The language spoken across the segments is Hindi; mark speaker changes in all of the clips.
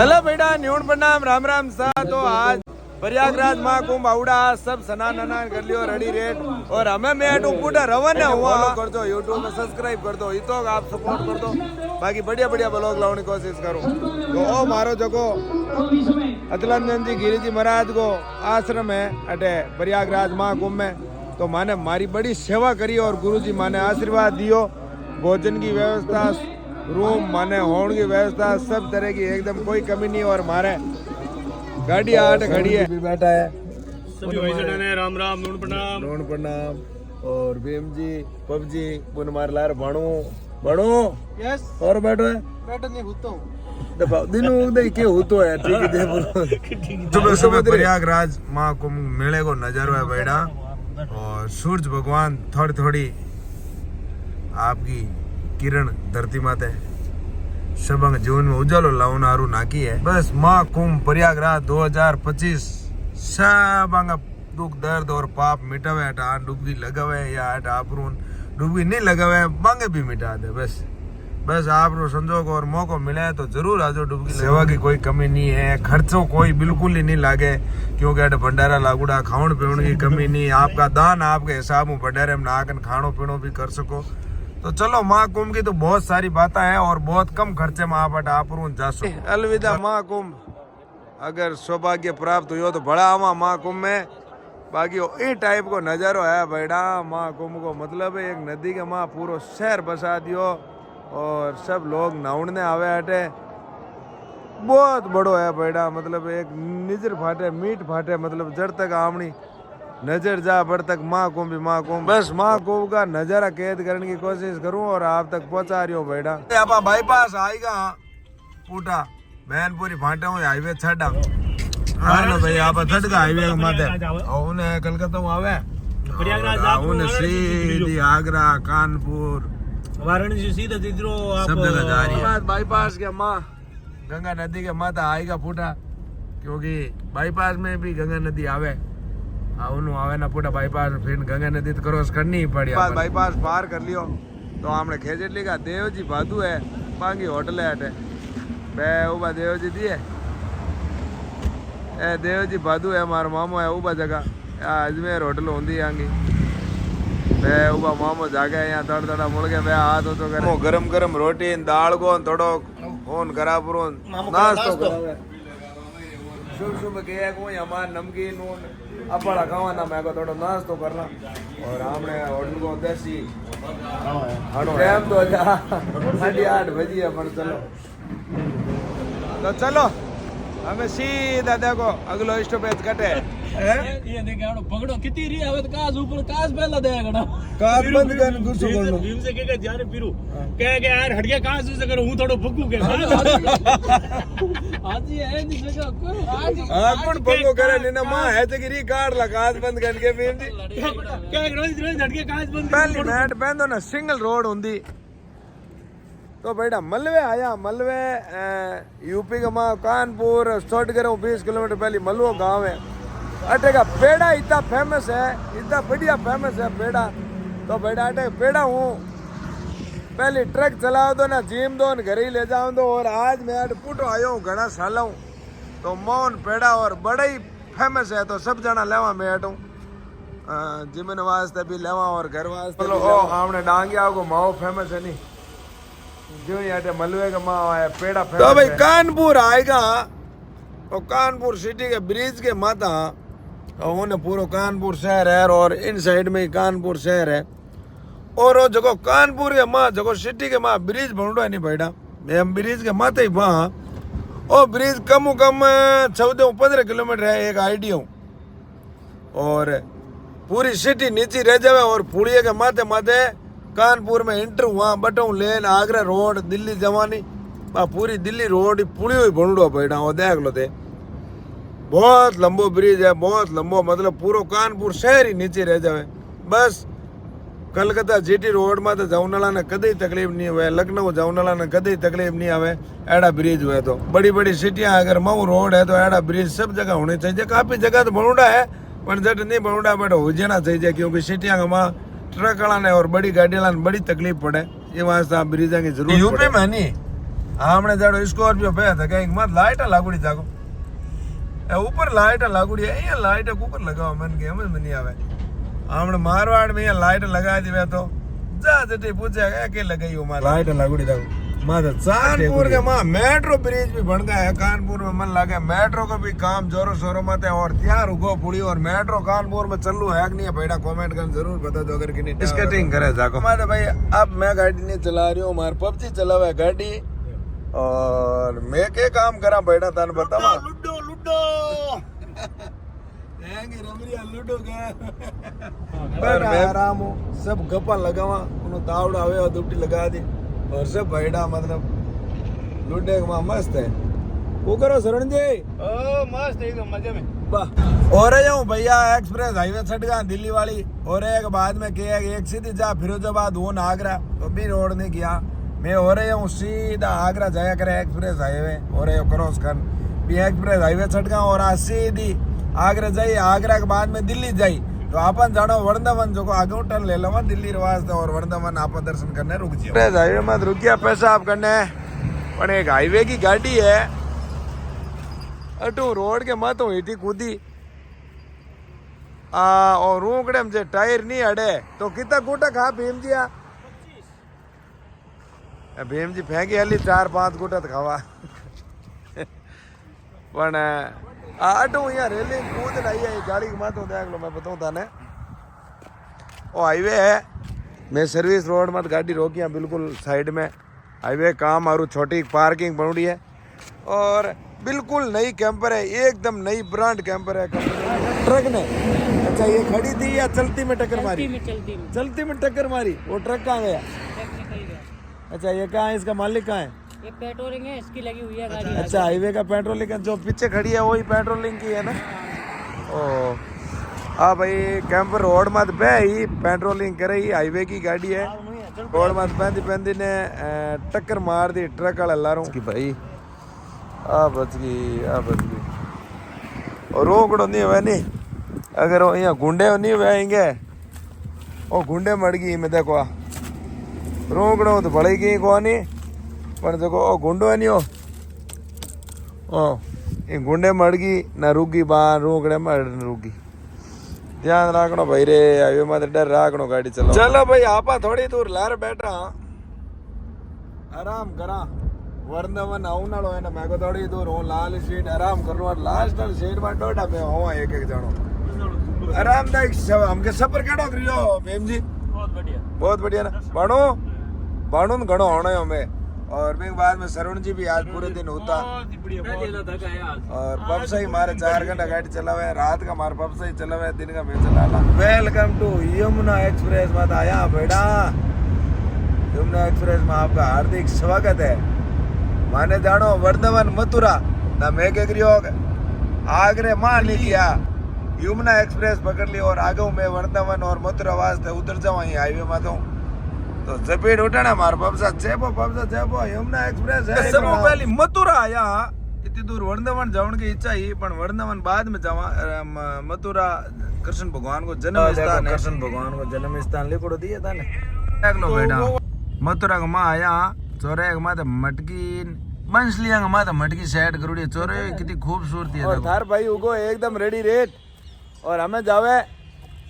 Speaker 1: हेलो बेटा, न्यून प्रणाम, राम राम सा। तो आज प्रयागराज महाकुंभ आवड़ा सब स्नान कर लियो रेडी रेट और हमें मैं टूटा रवन हुआ कर दो, यूट्यूब में सब्सक्राइब कर दो, तो आप सपोर्ट कर दो। बाकी बढ़िया बढ़िया ब्लॉग लाने की कोशिश करूँ। तो ओ मारो जगो अतलंजन जी गिरी जी महाराज को आश्रम है अटे प्रयागराज महाकुंभ में। तो माने मारी बड़ी सेवा करी और गुरु जी माने आशीर्वाद दियो। भोजन की व्यवस्था, रूम माने होने की व्यवस्था, सब तरह की एकदम कोई कमी नहीं। और हमारे गाड़ी आठ खड़ी है, भी बैठा है
Speaker 2: सभी भाई ने राम राम नून प्रणाम
Speaker 1: नून प्रणाम। और भीम जी पबजी पुन मार लार भाणु भाणु यस और बैठो है बैठो नहीं हूतो दबा दिनों दे के हूतो है ठीक है दे बोलो। सुबह सुबह प्रयागराज महाकुंभ मेले को नजारो है बैठा और सूरज भगवान थोड़ी थोड़ी आपकी किरण धरती माते सबंग जीवन में उजालो लाउन आरू नाकी है। बस महाकुंभ प्रयागराज 2025 सबंग दुख दर्द और पाप मिटावे हटा डुबकी लगावे या हटा आपरून डुबकी नहीं लगावे बांगे भी मिटा दे। बस आप संजोग और मौको मिले तो जरूर आजो डुबकी। सेवा की कोई कमी नहीं है, खर्चों कोई बिल्कुल ही नहीं लागे क्योंकि अट भंडारा लागूड़ा खावन पीवन की कमी नहीं। आपका दान आपके हिसाब में भंडारे में नाकन खानो पीनो भी कर सको। तो चलो महाकुंभ की तो बहुत सारी बातें हैं और बहुत कम खर्चे में आप जा सको। अलविदा महाकुंभ, अगर सौभाग्य प्राप्त हुई तो बड़ा आवा महाकुंभ में। बाकी ये टाइप को नजारो है बेड़ा महाकुंभ को, मतलब एक नदी के माँ पूरा शहर बसा दियो और सब लोग नहाने आवे हटे। बहुत बड़ो है बेड़ा, मतलब एक निजर फाटे मीट फाटे, मतलब जड़ तक आमनी नजर जा बढ़ तक महाकुंभ महाकुंभ। बस महाकुंभ का नजारा कैद करने की कोशिश करूं और आप तक पहुंचा रही हो बेटा। आप बाईपास आएगा पूटा मैनपुरी फाटे हुए हाईवे छड़ा भाई आप छड़ का हाईवे माते उन्हें कलकत्ता में आवे
Speaker 2: प्रयागराज
Speaker 1: उन्हें सीधी आगरा कानपुर
Speaker 2: वाराणसी सीधा तिजरो
Speaker 1: सब जगह जा रही है। बाईपास के माँ गंगा नदी के माता आएगा फूटा, क्योंकि बाईपास में भी गंगा नदी आवे आवे ना पूटा बाईपास फिर गंगा नदी तो क्रॉस करनी ही पड़ी। बाईपास पार कर लियो तो हमने खेजड़ी का देव जी भादू है पांगी होटल है अटे बे उबा देव जी दिए ए देव जी भादू है मारो मामो है उबा जगह अजमेर होटल होंगी आंगी बे उबा मामो जागे यहाँ थोड़ा थोड़ा मुड़ के बे हाथ हो तो करे गरम गरम रोटी दाल को थोड़ो फोन करा पुरो नाश्तो शुभ शुभ के को हमार नमकीन अपड़ा खावाना मैं को थोड़ा नाश्तो करना और हमने होटल को देसी टाइम तो 8:30 बजे है पर चलो तो चलो हमें सीधा देखो अगलो स्टॉपेज कटे
Speaker 2: ये देखे आड़ो पकड़ो कितनी री आवे काज ऊपर काज पहला देगा
Speaker 1: काज बंद कर गुस्सा करनो
Speaker 2: भीम से के जाने फिरू कह के यार हट गया काज से करो हूं थोड़ो भक्कू के आज ये है नहीं जगह आज
Speaker 1: कौन भक्कू करे ने मां है तो गिरी काट ला काज बंद करके भीम जी
Speaker 2: क्या रोज रोज हट गया काज बंद
Speaker 1: पहली मैट पहन दो ना सिंगल रोड होंदी। तो बेटा मलवे आया मलवे यूपी का मां कानपुर स्टार्ट करो 20 किलोमीटर पहले मलवो गांव है अटे का पेड़ा इतना फेमस है, इतना बढ़िया फेमस है पेड़ा। तो बेटा अटे पेड़ा हूँ पहले ट्रक चलाओ दो ना जिम दो घर ही ले जाओ दो। और आज मैं अट पुटो आयो हूँ घना साला हूँ तो मोहन पेड़ा और बड़ा ही फेमस है तो सब जना लेवा मैं अटू जिमन वास्ते भी लेवा और घर वास्ते हमने डांगिया को माओ फेमस है नहीं जो यहाँ मलवे का माँ है पेड़ा फेमस। तो भाई कानपुर आएगा और कानपुर सिटी के ब्रिज के माता उन्हें पूरा कानपुर शहर है और इन साइड में ही कानपुर शहर है। और वो जगह कानपुर के माँ जगह सिटी के माँ ब्रिज बन रहा है नहीं बेटा हम ब्रिज के माते ही वहाँ और ब्रिज कम 14-15 किलोमीटर है एक आईडिया और पूरी सिटी नीचे रह जावे और पुड़िया के माथे माथे कानपुर में इंटर हुआ बटू लेन आगरा रोड दिल्ली जवानी पूरी दिल्ली रोड पुड़ी हुई बन रहा बेटा वो देख लो थे बहुत लंबो ब्रिज है बहुत लंबो, मतलब पूरा कानपुर शहर ही नीचे रह जावे। बस कलकत्ता जीटी रोड में तो जाऊनाला ने कदी तकलीफ नहीं हुए, लखनऊ जाऊनाला ने कदी तकलीफ नहीं आवे एड़ा ब्रिज हुए। तो बड़ी बड़ी सिटियां अगर मऊ रोड है तो एड़ा ब्रिज सब जगह होने चाहिए। काफी जगह तो बनूडा है पर जट नहीं बनूडा बट हो जाना चाहिए क्योंकि सिटियां का वहाँ ट्रक वाला ने और बड़ी गाड़ी वाला ने बड़ी तकलीफ पड़े ये वास्ते ब्रिजा की जरूरत यूपी में नहीं हमने जाड़ो स्कॉर्पियो पे था कहीं मत लाइट लागुड़ी जागो ए ऊपर लाइट लागुड़ी है ये लाइट ऊपर लगाओ मन के समझ में नहीं आवे हमने मारवाड़ में ये लाइट लगा दी वे तो जा जटे पूछेगा के लगाई हो मार लाइट लागुड़ी जागो माता कानपुर के मां मेट्रो ब्रिज भी बन गया है कानपुर में मन लगे मेट्रो का भी काम जोरों शोरों में है और त्यार रुको पूरी और मेट्रो कानपुर में चलू है कि नहीं है बेटा कमेंट कर जरूर बता दो अगर कि नहीं स्केटिंग करे जाको माता भाई अब मैं गाड़ी नहीं चला रही हूँ मार पबजी चलावा है गाड़ी और मैं के काम करा बेटा तान बतावा लूडो लूडो लूडो मैं आराम हूँ सब गप्पा लगावा उन्होंने तावड़ा हुए और दुपटी लगा दी और सब बैठा मतलब लूडे का मस्त है वो करो शरण जी ओ मस्त एकदम मजे में वाह और जाऊं भैया एक्सप्रेस हाईवे छट गया दिल्ली वाली और एक बाद में क्या एक सीधी जा फिरोजाबाद वो आगरा तो भी रोड नहीं किया मैं हो रहे हूँ सीधा आगरा जाया करे एक्सप्रेस हाईवे और क्रॉस कर भी एक्सप्रेस हाईवे छट गया और आज सीधी आगरा जाई आगरा के बाद में दिल्ली जाई तो आपन जानो वृंदावन जो को आगे टर्न ले लो दिल्ली वास्ते और वृंदावन आप दर्शन करने रुक जाओ एक्सप्रेस हाईवे में रुक गया पैसा आप करने पर एक हाईवे की गाड़ी है अटू रोड के मत हिटी कूदी और रूकड़े में टायर नहीं अड़े तो कितना गुटा खा भीम जी भीम जी फेंकी हली 4-5 गुटा खावा पण अटू यहाँ रेलिंग कूद लाई है गाड़ी की मत देख लो मैं बताऊँ थाने वो हाईवे है मैं सर्विस रोड मत गाड़ी रोकी बिल्कुल साइड में हाईवे काम और छोटी पार्किंग बनी है और बिल्कुल नई कैंपर है एकदम नई ब्रांड कैंपर है ट्रक ने अच्छा ये खड़ी थी या चलती में टक्कर मारी चलती में टक्कर मारी वो ट्रक कहाँ गया अच्छा ये कहाँ है इसका मालिक कहाँ है
Speaker 3: ये पेट्रोलिंग है इसकी लगी हुई है गाड़ी
Speaker 1: अच्छा हाईवे का पेट्रोलिंग जो पीछे खड़ी है वही पेट्रोलिंग की है ना ओ हाँ भाई कैंपर रोड मत पे ही पेट्रोलिंग करे ही हाईवे की गाड़ी है रोड मत पैंती ने टक्कर मार दी ट्रक वाला ला रहा हूँ भाई आ बच गई और रोकड़ो नहीं हुआ नहीं अगर वो यहाँ गुंडे नहीं हुएंगे वो गुंडे मर गई मैं देखो रोकड़ो तो पड़ेगी को नहीं पर देखो ओ गुंडो नहीं हो ओ ये गुंडे मर गई ना रुकी बाहर रोकड़े मर रुकी ध्यान रखना भाई रे हाईवे में डर रखना गाड़ी चलो चलो भाई आपा थोड़ी दूर लार बैठा आराम करा वृंदावन आऊं है ना मैं को थोड़ी दूर हूँ लाल सीट आराम करूँ लास्ट सीट में डोटा पे हूँ एक जनो आरामदायक हमके सफर केड़ो करियो भीम जी बहुत बढ़िया ना बाणू घणो होना है हमें और भी बाद में सरुण जी भी आज पूरे दिन होता और पब से ही हमारे 4 घंटा गाड़ी चला हुआ है रात का हमारे पब से ही चला हुआ है दिन का मैं चला ला वेलकम टू यमुना एक्सप्रेस मत आया बेटा यमुना एक्सप्रेस में आपका हार्दिक स्वागत है माने जानो वृंदावन मथुरा ना मैं क्या करियो आगरे मान नहीं किया यमुना एक्सप्रेस पकड़ ली और आगे मैं वृंदावन और मथुरा वास्ते उतर जाऊँ हाईवे में तो जपेट उठाना मार पबसा चेपो यमुना एक्सप्रेस है सब पहले मथुरा आया इतनी दूर वृंदावन जाने की इच्छा ही पर वृंदावन बाद में जावा मथुरा कृष्ण भगवान को जन्म स्थान कृष्ण भगवान को जन्म स्थान लिखो दिया था देख लो बेटा मथुरा का माँ आया चोरे का माता मटकी मंसलियां का माता मटकी सेट करोड़ी चोरे कितनी खूबसूरती है और थार भाई उगो एकदम रेडी रेट और हमें जावे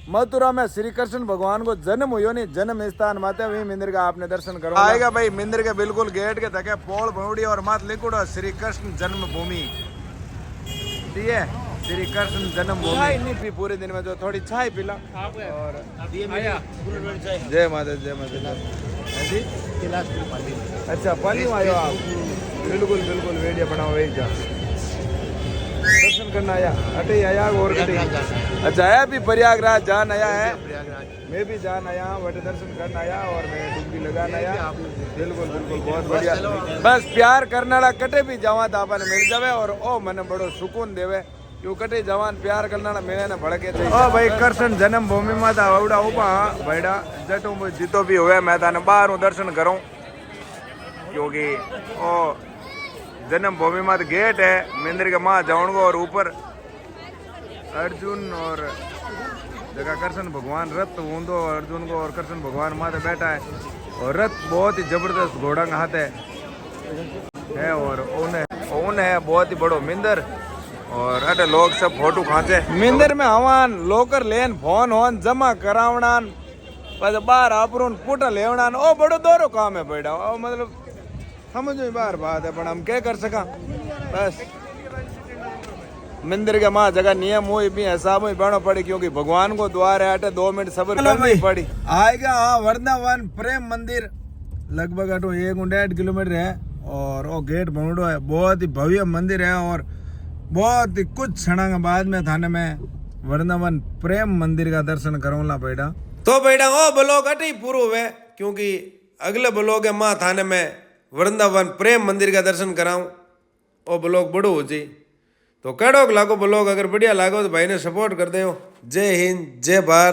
Speaker 1: मथुरा में श्री कृष्ण भगवान को जन्म हुई नहीं जन्म स्थान माते वही मंदिर का आपने दर्शन करो आएगा भाई मंदिर के बिल्कुल गेट के तक पोल बनोड़ी और मात लिखोड़ा श्री कृष्ण जन्मभूमि ठीक है श्री कृष्ण जन्मभूमि नहीं पी पूरे दिन में जो थोड़ी चाय पिला और जय माता अच्छा पाली आयो आप बिल्कुल वीडियो बनाओ वही जा दर्शन करना आया अटे आया और कटे अच्छा आया भी प्रयागराज जान आया है मैं भी जान आया वटे दर्शन करना आया और मैं डुबकी लगाना आया बिल्कुल बहुत बढ़िया बस प्यार करने वाला कटे भी जवा तो आपने मिल जावे और ओ मने बड़ो सुकून देवे क्यों कटे जवान प्यार करना मेरे ने भड़के थे ओ भाई कृष्ण जन्मभूमि में था वड़ा उपा बैठा जटू जितो भी हुए मैं थाने बाहर दर्शन करूं क्योंकि ओ जन्मभूमि में गेट है मंदिर के माँ जाऊँ और ऊपर अर्जुन और जगह कृष्ण भगवान रथ ऊंदो अर्जुन को और कृष्ण भगवान माथे बैठा है और रथ बहुत ही जबरदस्त घोड़ा का हाथ है है और ओन है बहुत ही बड़ो मंदिर और अटे लोग सब फोटो खांचे मंदिर में हवान लोकर लेन फोन होन जमा करावणान बस बार आपरून पुट लेवणान ओ बड़ो दोरो काम है बेटा ओ मतलब समझ में बार बात है पर हम क्या कर सका बस मंदिर के माँ जगह नियम हुई भी हिसाब में बनो पड़ी क्योंकि भगवान को द्वार है अटे 2 मिनट सब्र करनी पड़ी आएगा हाँ वृंदावन प्रेम मंदिर लगभग अटो 1.5 किलोमीटर है और वो गेट बनोड़ो है बहुत ही भव्य मंदिर है और बहुत ही कुछ क्षण के बाद में थाने में वृंदावन प्रेम मंदिर का दर्शन करूंगा बेटा तो बेटा ओ ब्लॉग अटे ही पूरा हुए क्योंकि अगले ब्लॉग है माँ थाने में वृंदावन प्रेम मंदिर का दर्शन कराऊं ओ ब्लॉग बड़ो हो जी तो कड़ोक लागो ब्लॉग अगर बढ़िया लागो तो भाई ने सपोर्ट कर दो जय हिंद जय भारत।